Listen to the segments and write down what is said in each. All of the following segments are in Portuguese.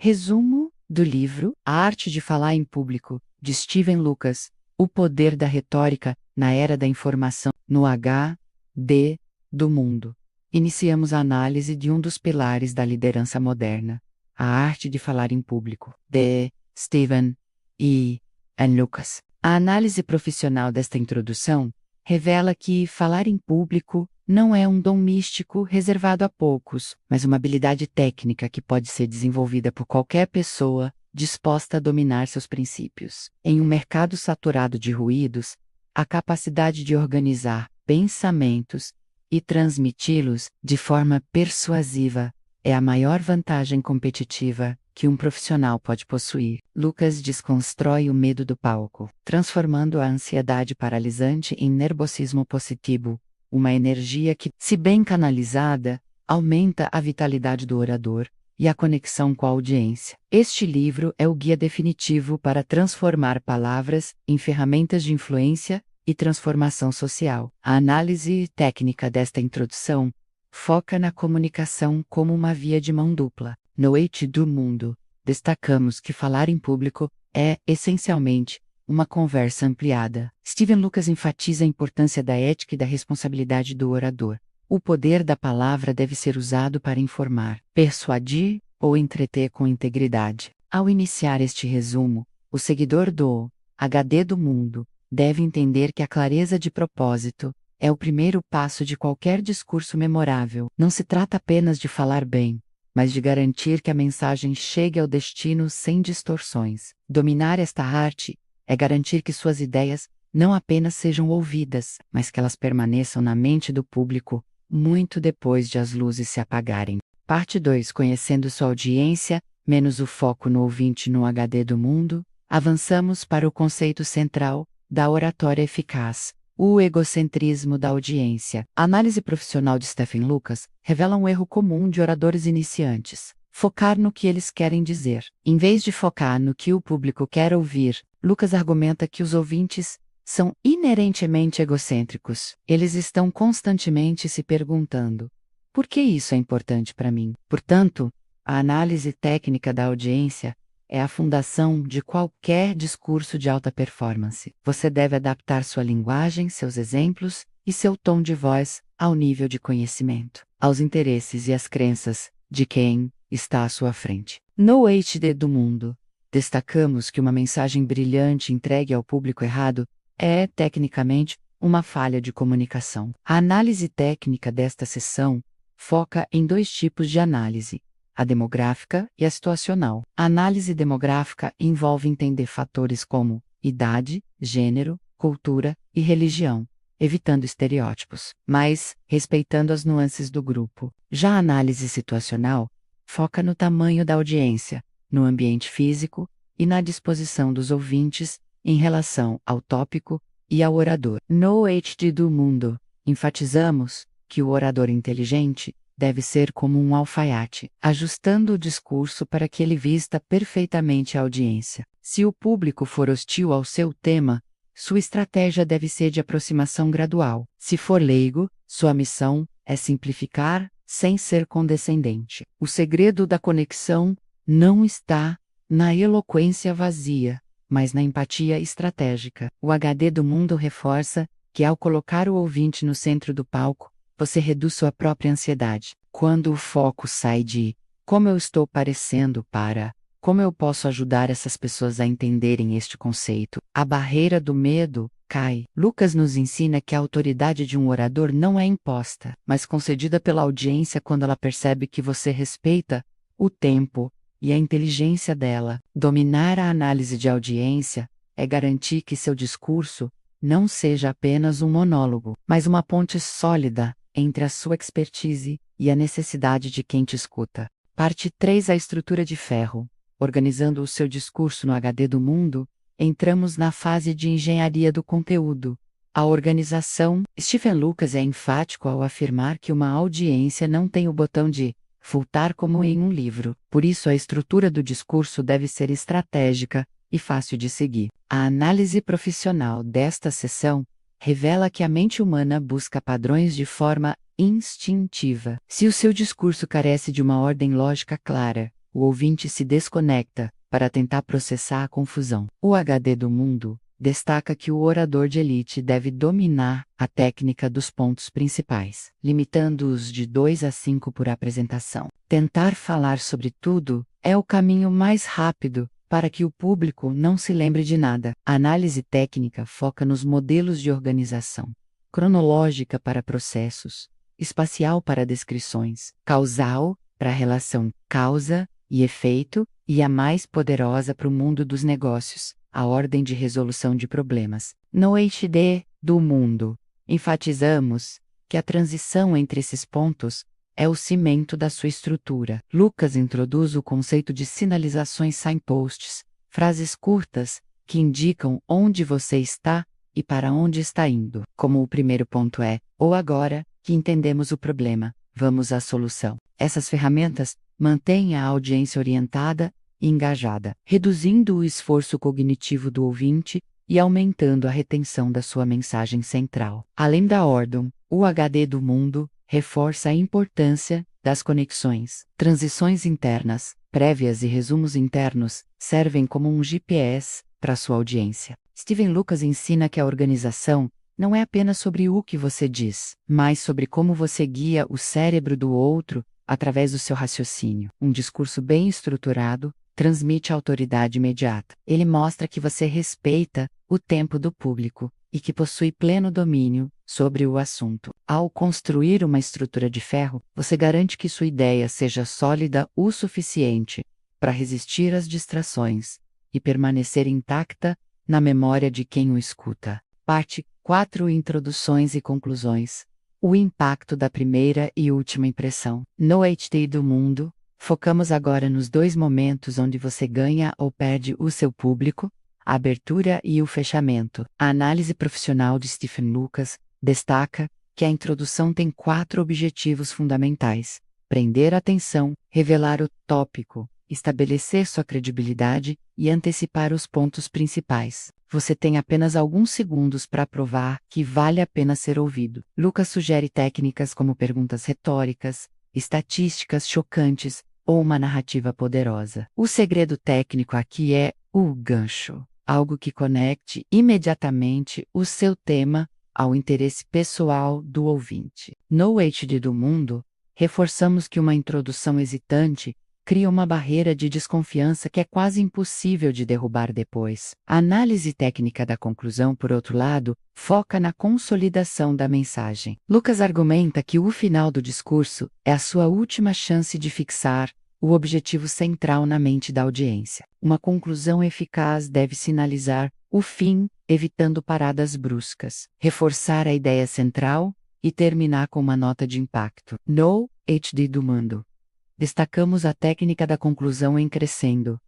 Resumo do livro A Arte de Falar em Público, de Steven Lucas, O Poder da Retórica na Era da Informação, no HD do Mundo. Iniciamos a análise de um dos pilares da liderança moderna, a arte de falar em público, de Steven e Lucas. A análise profissional desta introdução revela que falar em público não é um dom místico reservado a poucos, mas uma habilidade técnica que pode ser desenvolvida por qualquer pessoa disposta a dominar seus princípios. Em um mercado saturado de ruídos, a capacidade de organizar pensamentos e transmiti-los de forma persuasiva é a maior vantagem competitiva que um profissional pode possuir. Lucas desconstrói o medo do palco, transformando a ansiedade paralisante em nervosismo positivo, uma energia que, se bem canalizada, aumenta a vitalidade do orador e a conexão com a audiência. Este livro é o guia definitivo para transformar palavras em ferramentas de influência e transformação social. A análise técnica desta introdução foca na comunicação como uma via de mão dupla. No Arte do Mundo, destacamos que falar em público é, essencialmente, uma conversa ampliada. Steven Lucas enfatiza a importância da ética e da responsabilidade do orador. O poder da palavra deve ser usado para informar, persuadir ou entreter com integridade. Ao iniciar este resumo, o seguidor do HD do Mundo deve entender que a clareza de propósito é o primeiro passo de qualquer discurso memorável. Não se trata apenas de falar bem, mas de garantir que a mensagem chegue ao destino sem distorções. Dominar esta arte é garantir que suas ideias não apenas sejam ouvidas, mas que elas permaneçam na mente do público muito depois de as luzes se apagarem. Parte 2. Conhecendo sua audiência, menos o foco no ouvinte no HD do Mundo, avançamos para o conceito central da oratória eficaz, o egocentrismo da audiência. A análise profissional de Steven Lucas revela um erro comum de oradores iniciantes: focar no que eles querem dizer. Em vez de focar no que o público quer ouvir, Lucas argumenta que os ouvintes são inerentemente egocêntricos. Eles estão constantemente se perguntando: por que isso é importante para mim? Portanto, a análise técnica da audiência é a fundação de qualquer discurso de alta performance. Você deve adaptar sua linguagem, seus exemplos e seu tom de voz ao nível de conhecimento, aos interesses e às crenças de quem está à sua frente. No HD do Mundo, destacamos que uma mensagem brilhante entregue ao público errado é, tecnicamente, uma falha de comunicação. A análise técnica desta seção foca em dois tipos de análise: a demográfica e a situacional. A análise demográfica envolve entender fatores como idade, gênero, cultura e religião, evitando estereótipos, mas respeitando as nuances do grupo. Já a análise situacional foca no tamanho da audiência, no ambiente físico e na disposição dos ouvintes em relação ao tópico e ao orador. No HD do Mundo, enfatizamos que o orador inteligente deve ser como um alfaiate, ajustando o discurso para que ele vista perfeitamente a audiência. Se o público for hostil ao seu tema, sua estratégia deve ser de aproximação gradual. Se for leigo, sua missão é simplificar sem ser condescendente. O segredo da conexão não está na eloquência vazia, mas na empatia estratégica. O HD do Mundo reforça que, ao colocar o ouvinte no centro do palco, você reduz sua própria ansiedade. Quando o foco sai de como eu estou parecendo para como eu posso ajudar essas pessoas a entenderem este conceito, a barreira do medo cai. Lucas nos ensina que a autoridade de um orador não é imposta, mas concedida pela audiência quando ela percebe que você respeita o tempo e a inteligência dela. Dominar a análise de audiência é garantir que seu discurso não seja apenas um monólogo, mas uma ponte sólida entre a sua expertise e a necessidade de quem te escuta. Parte 3. A estrutura de ferro. Organizando o seu discurso no HD do Mundo, entramos na fase de engenharia do conteúdo. A organização. Steven Lucas é enfático ao afirmar que uma audiência não tem o botão de voltar como em um livro. Por isso, a estrutura do discurso deve ser estratégica e fácil de seguir. A análise profissional desta seção revela que a mente humana busca padrões de forma instintiva. Se o seu discurso carece de uma ordem lógica clara, o ouvinte se desconecta para tentar processar a confusão. O HD do mundo destaca que o orador de elite deve dominar a técnica dos pontos principais, limitando-os de 2 a 5 por apresentação. Tentar falar sobre tudo é o caminho mais rápido para que o público não se lembre de nada. A análise técnica foca nos modelos de organização, cronológica para processos, espacial para descrições, causal para a relação causa e efeito, e a mais poderosa para o mundo dos negócios, a ordem de resolução de problemas. No HD do mundo, enfatizamos que a transição entre esses pontos é o cimento da sua estrutura. Lucas introduz o conceito de sinalizações signposts, frases curtas que indicam onde você está e para onde está indo. Como o primeiro ponto é, ou agora que entendemos o problema, vamos à solução. Essas ferramentas mantêm a audiência orientada e engajada, reduzindo o esforço cognitivo do ouvinte e aumentando a retenção da sua mensagem central. Além da ordem, o HD do mundo reforça a importância das conexões. Transições internas, prévias e resumos internos servem como um GPS para sua audiência. Steven Lucas ensina que a organização não é apenas sobre o que você diz, mas sobre como você guia o cérebro do outro através do seu raciocínio. Um discurso bem estruturado transmite autoridade imediata. Ele mostra que você respeita o tempo do público e que possui pleno domínio sobre o assunto. Ao construir uma estrutura de ferro, você garante que sua ideia seja sólida o suficiente para resistir às distrações e permanecer intacta na memória de quem o escuta. Parte 4: Introduções e conclusões. O impacto da primeira e última impressão. No HD do mundo, focamos agora nos 2 momentos onde você ganha ou perde o seu público, a abertura e o fechamento. A análise profissional de Stephen Lucas destaca que a introdução tem 4 objetivos fundamentais: prender a atenção, revelar o tópico, estabelecer sua credibilidade e antecipar os pontos principais. Você tem apenas alguns segundos para provar que vale a pena ser ouvido. Lucas sugere técnicas como perguntas retóricas, estatísticas chocantes ou uma narrativa poderosa. O segredo técnico aqui é o gancho, algo que conecte imediatamente o seu tema ao interesse pessoal do ouvinte. No HD do mundo, reforçamos que uma introdução hesitante cria uma barreira de desconfiança que é quase impossível de derrubar depois. A análise técnica da conclusão, por outro lado, foca na consolidação da mensagem. Lucas argumenta que o final do discurso é a sua última chance de fixar o objetivo central na mente da audiência. Uma conclusão eficaz deve sinalizar o fim, evitando paradas bruscas, reforçar a ideia central e terminar com uma nota de impacto. No HD do mundo, destacamos a técnica da conclusão em crescendo,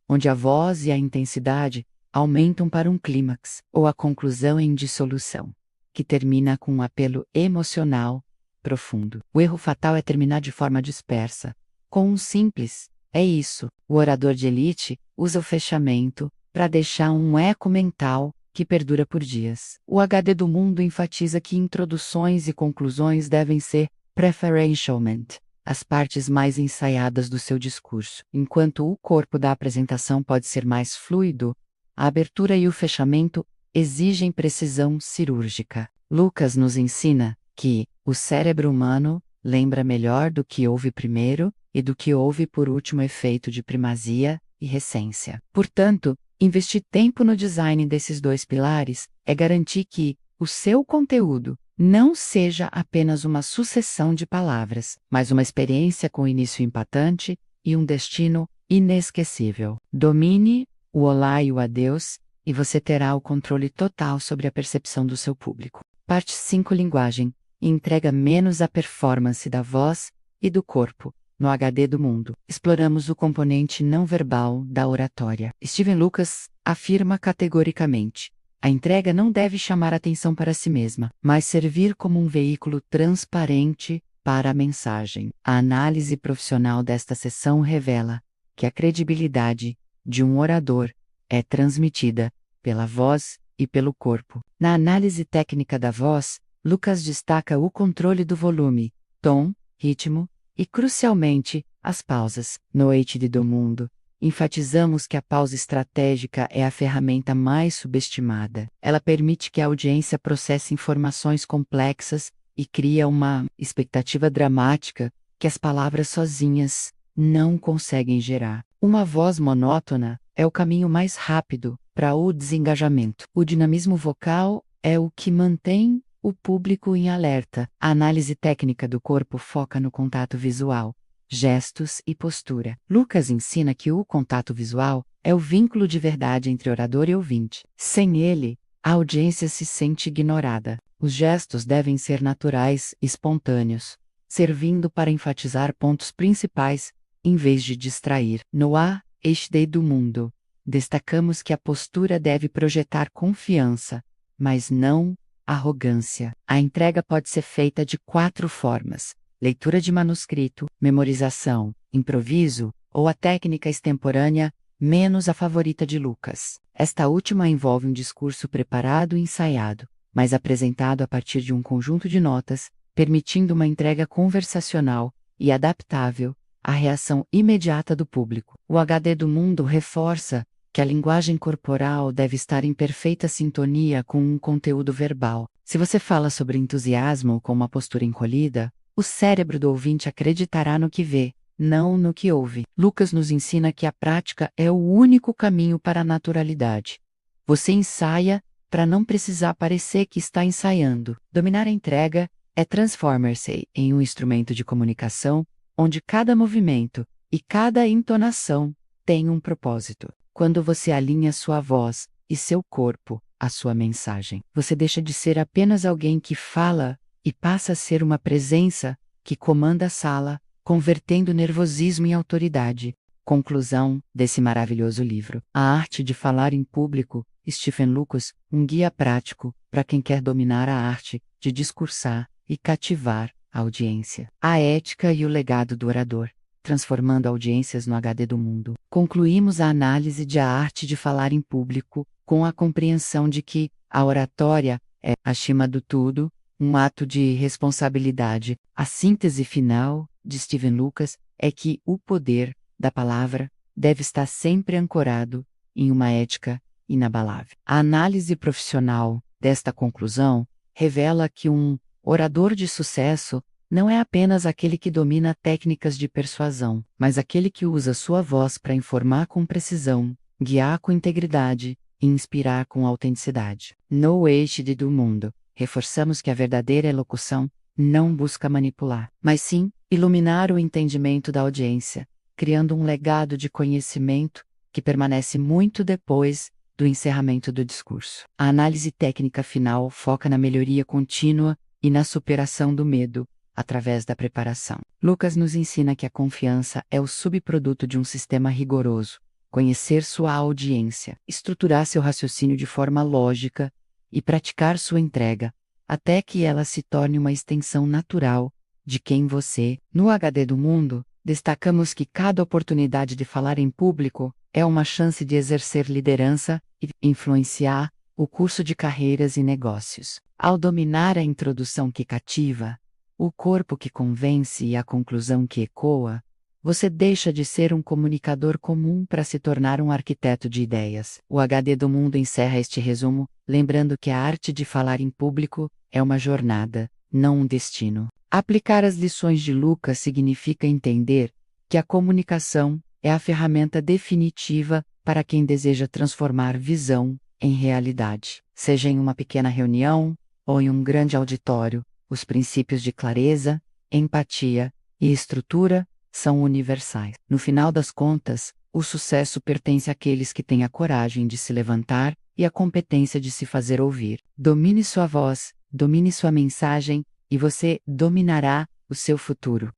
onde a voz e a intensidade aumentam para um clímax, ou a conclusão em dissolução, que termina com um apelo emocional profundo. O erro fatal é terminar de forma dispersa, com um simples "é isso". O orador de elite usa o fechamento para deixar um eco mental que perdura por dias. O HD do mundo enfatiza que introduções e conclusões devem ser preferentialment as partes mais ensaiadas do seu discurso. Enquanto o corpo da apresentação pode ser mais fluido, a abertura e o fechamento exigem precisão cirúrgica. Lucas nos ensina que o cérebro humano lembra melhor do que ouve primeiro e do que ouve por último efeito de primazia e recência. Portanto, investir tempo no design desses 2 pilares é garantir que o seu conteúdo não seja apenas uma sucessão de palavras, mas uma experiência com início impactante e um destino inesquecível. Domine o olá e o adeus, e você terá o controle total sobre a percepção do seu público. Parte 5: Linguagem. Entrega menos a performance da voz e do corpo. No HD do mundo, exploramos o componente não verbal da oratória. Steven Lucas afirma categoricamente: a entrega não deve chamar atenção para si mesma, mas servir como um veículo transparente para a mensagem. A análise profissional desta sessão revela que a credibilidade de um orador é transmitida pela voz e pelo corpo. Na análise técnica da voz, Lucas destaca o controle do volume, tom, ritmo e, crucialmente, As pausas. No HD do mundo, enfatizamos que a pausa estratégica é a ferramenta mais subestimada. Ela permite que a audiência processe informações complexas e cria uma expectativa dramática que as palavras sozinhas não conseguem gerar. Uma voz monótona é o caminho mais rápido para o desengajamento. O dinamismo vocal é o que mantém o público em alerta. A análise técnica do corpo foca no contato visual, gestos e postura. Lucas ensina que o contato visual é o vínculo de verdade entre orador e ouvinte. Sem ele, a audiência se sente ignorada. Os gestos devem ser naturais e espontâneos, servindo para enfatizar pontos principais, em vez de distrair. No HD do mundo, destacamos que a postura deve projetar confiança, mas não arrogância. A entrega pode ser feita de 4 formas: leitura de manuscrito, memorização, improviso ou a técnica extemporânea, menos a favorita de Lucas. Esta última envolve um discurso preparado e ensaiado, mas apresentado a partir de um conjunto de notas, permitindo uma entrega conversacional e adaptável à reação imediata do público. O HD do mundo reforça que a linguagem corporal deve estar em perfeita sintonia com um conteúdo verbal. Se você fala sobre entusiasmo com uma postura encolhida, o cérebro do ouvinte acreditará no que vê, não no que ouve. Lucas nos ensina que a prática é o único caminho para a naturalidade. Você ensaia para não precisar parecer que está ensaiando. Dominar a entrega é transformar-se em um instrumento de comunicação onde cada movimento e cada entonação tem um propósito. Quando você alinha sua voz e seu corpo à sua mensagem, você deixa de ser apenas alguém que fala e passa a ser uma presença que comanda a sala, convertendo nervosismo em autoridade. Conclusão desse maravilhoso livro: A Arte de Falar em Público, Stephen Lucas, um guia prático para quem quer dominar a arte de discursar e cativar a audiência. A ética e o legado do orador, transformando audiências no HD do mundo. Concluímos a análise de A Arte de Falar em Público com a compreensão de que a oratória é, acima do tudo, um ato de responsabilidade. A síntese final de Stephen Lucas é que o poder da palavra deve estar sempre ancorado em uma ética inabalável. A análise profissional desta conclusão revela que um orador de sucesso não é apenas aquele que domina técnicas de persuasão, mas aquele que usa sua voz para informar com precisão, guiar com integridade e inspirar com autenticidade. No HD do mundo, reforçamos que a verdadeira elocução não busca manipular, mas sim iluminar o entendimento da audiência, criando um legado de conhecimento que permanece muito depois do encerramento do discurso. A análise técnica final foca na melhoria contínua e na superação do medo, através da preparação. Lucas nos ensina que a confiança é o subproduto de um sistema rigoroso. Conhecer sua audiência, estruturar seu raciocínio de forma lógica e praticar sua entrega, até que ela se torne uma extensão natural de quem você. No HD do mundo, destacamos que cada oportunidade de falar em público é uma chance de exercer liderança e influenciar o curso de carreiras e negócios. Ao dominar a introdução que cativa, o corpo que convence e a conclusão que ecoa, você deixa de ser um comunicador comum para se tornar um arquiteto de ideias. O HD do mundo encerra este resumo, lembrando que a arte de falar em público é uma jornada, não um destino. Aplicar as lições de Lucas significa entender que a comunicação é a ferramenta definitiva para quem deseja transformar visão em realidade. Seja em uma pequena reunião ou em um grande auditório, os princípios de clareza, empatia e estrutura são universais. No final das contas, o sucesso pertence àqueles que têm a coragem de se levantar e a competência de se fazer ouvir. Domine sua voz, domine sua mensagem, e você dominará o seu futuro.